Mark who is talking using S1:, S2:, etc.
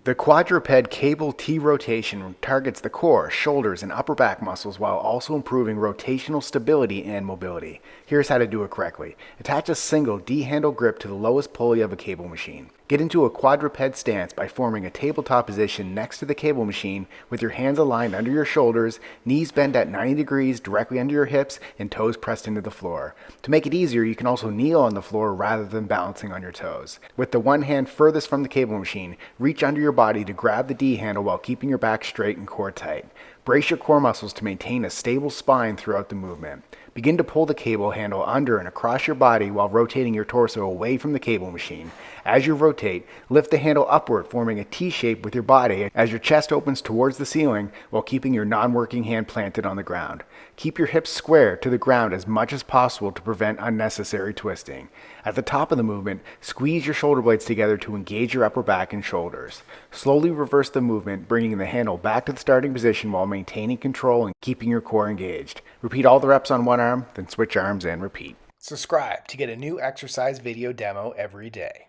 S1: The Quadruped Cable T Rotation targets the core, shoulders, and upper back muscles while also improving rotational stability and mobility. Here's how to do it correctly. Attach a single D-handle grip to the lowest pulley of a cable machine. Get into a quadruped stance by forming a tabletop position next to the cable machine with your hands aligned under your shoulders, knees bent at 90 degrees directly under your hips, and toes pressed into the floor. To make it easier, you can also kneel on the floor rather than balancing on your toes. With the one hand furthest from the cable machine, reach under your body to grab the D handle while keeping your back straight and core tight. Brace your core muscles to maintain a stable spine throughout the movement. Begin to pull the cable handle under and across your body while rotating your torso away from the cable machine. As you rotate, lift the handle upward, forming a T shape with your body as your chest opens towards the ceiling while keeping your non-working hand planted on the ground. Keep your hips square to the ground as much as possible to prevent unnecessary twisting. At the top of the movement, squeeze your shoulder blades together to engage your upper back and shoulders. Slowly reverse the movement, bringing the handle back to the starting position while maintaining control and keeping your core engaged. Repeat all the reps on one arm, then switch arms and repeat. Subscribe to get a new exercise video demo every day.